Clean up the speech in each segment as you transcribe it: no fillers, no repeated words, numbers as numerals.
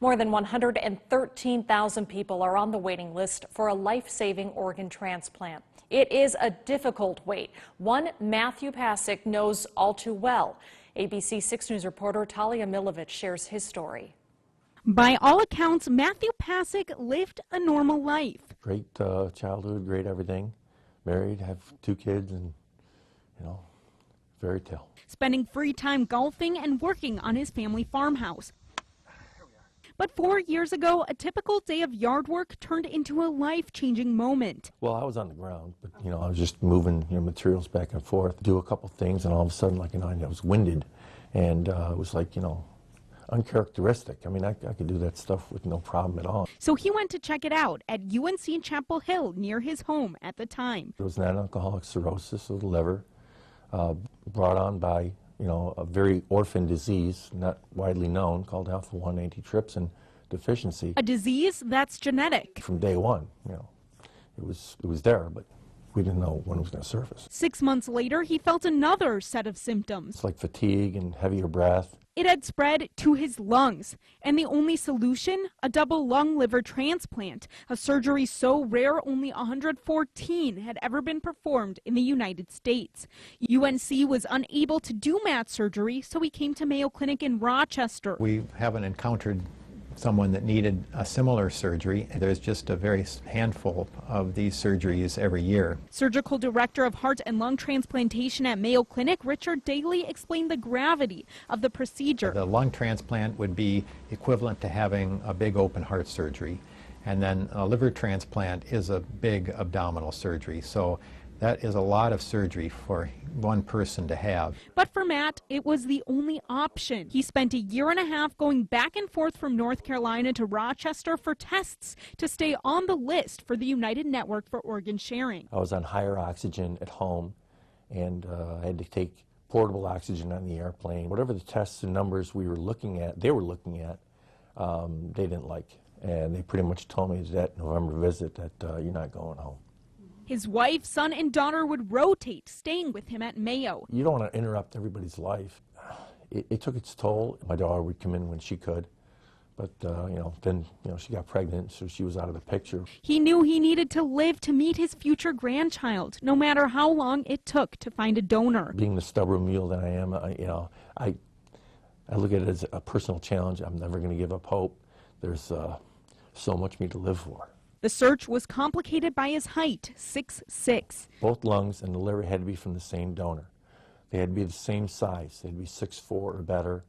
More than 113,000 people are on the waiting list for a life-saving organ transplant. It is a difficult wait, one Matthew Pasick knows all too well. ABC 6 News reporter Talia Milovich shares his story. By all accounts, Matthew Pasick lived a normal life. Great childhood, great everything. Married, have 2 kids, and, fairy tale. Spending free time golfing and working on his family farmhouse. But 4 years ago, a typical day of yard work turned into a life-changing moment. Well, I was on the ground, but, I was just moving materials back and forth, do a couple things, and all of a sudden, I was winded, and it was like, uncharacteristic. I mean, I could do that stuff with no problem at all. So he went to check it out at UNC Chapel Hill near his home at the time. It was non-alcoholic cirrhosis of the liver, brought on by, a very orphan disease, not widely known, called alpha-1 antitrypsin deficiency. A disease that's genetic. From day one, it was there, but we didn't know when it was going to surface. 6 months later, he felt another set of symptoms. It's like fatigue and heavier breath. It had spread to his lungs, and the only solution, a double lung liver transplant, a surgery so rare only 114 had ever been performed in the United States. UNC was unable to do Matt's surgery, so he came to Mayo Clinic in Rochester. We haven't encountered someone that needed a similar surgery. There's just a very handful of these surgeries every year. Surgical Director of Heart and Lung Transplantation at Mayo Clinic, Richard Daly, explained the gravity of the procedure. The lung transplant would be equivalent to having a big open heart surgery, and then a liver transplant is a big abdominal surgery. So that is a lot of surgery for one person to have. But for Matt, it was the only option. He spent a year and a half going back and forth from North Carolina to Rochester for tests to stay on the list for the United Network for Organ Sharing. I was on higher oxygen at home, and I had to take portable oxygen on the airplane. Whatever the tests and numbers they were looking at, they didn't like. And they pretty much told me that November visit that you're not going home. His wife, son, and daughter would rotate, staying with him at Mayo. You don't want to interrupt everybody's life. It took its toll. My daughter would come in when she could, but then she got pregnant, so she was out of the picture. He knew he needed to live to meet his future grandchild, no matter how long it took to find a donor. Being the stubborn mule that I am, I look at it as a personal challenge. I'm never going to give up hope. There's so much me to live for. The search was complicated by his height, 6'6". Both lungs and the liver had to be from the same donor. They had to be the same size. They'd be 6'4" or better.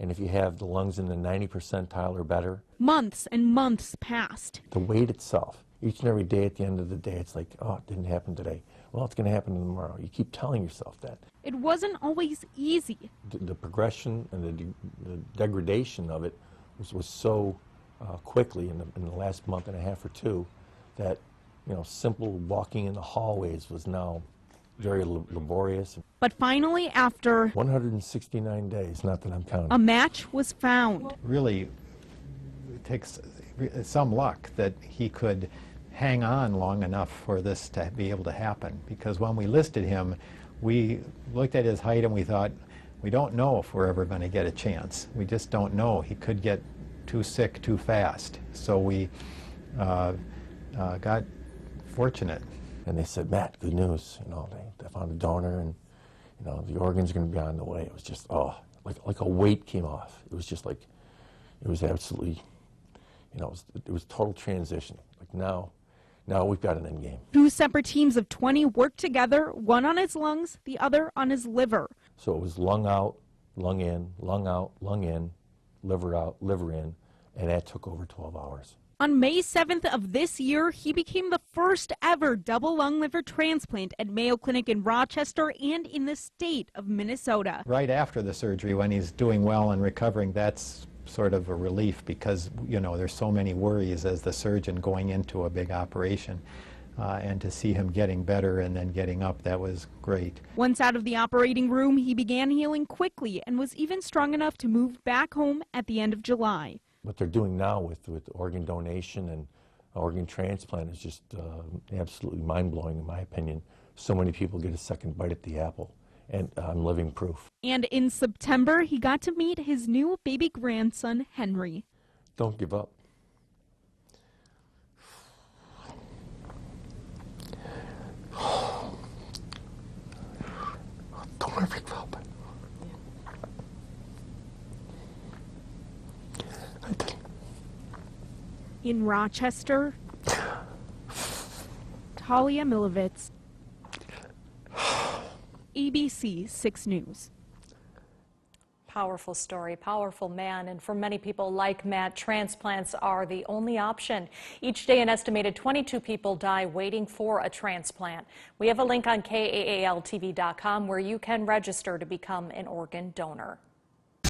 And if you have the lungs in the 90th percentile or better. Months and months passed. The wait itself, each and every day at the end of the day, it's like, oh, it didn't happen today. Well, it's going to happen tomorrow. You keep telling yourself that. It wasn't always easy. The progression and the degradation of it was so quickly in the last month and a half or two that simple walking in the hallways was now very laborious. But finally, after 169 days, not that I'm counting, a match was found. Really, it takes some luck that he could hang on long enough for this to be able to happen, because when we listed him, we looked at his height and we thought, we don't know if we're ever going to get a chance. We just don't know. He could get too sick too fast. So we got fortunate. And they said, Matt, good news. They found a donor, and the organ's going to be on the way. It was just like a weight came off. It was just like, it was absolutely, it was total transition. Like now we've got an end game. 2 separate teams of 20 worked together, one on his lungs, the other on his liver. So it was lung out, lung in, lung out, lung in, liver out, liver in, and that took over 12 hours. On May 7th of this year, he became the first ever double lung liver transplant at Mayo Clinic in Rochester and in the state of Minnesota. Right after the surgery, when he's doing well and recovering, that's sort of a relief, because there's so many worries as the surgeon going into a big operation. And to see him getting better and then getting up, that was great. Once out of the operating room, he began healing quickly and was even strong enough to move back home at the end of July. What they're doing now with organ donation and organ transplant is just absolutely mind-blowing, in my opinion. So many people get a second bite at the apple, and I'm living proof. And in September, he got to meet his new baby grandson, Henry. Don't give up. Don't ever give up. I didn't. In Rochester, Talia Milovitz, ABC 6 News. Powerful story, powerful man, and for many people like Matt, transplants are the only option. Each day, an estimated 22 people die waiting for a transplant. We have a link on KAAL-TV.com where you can register to become an organ donor.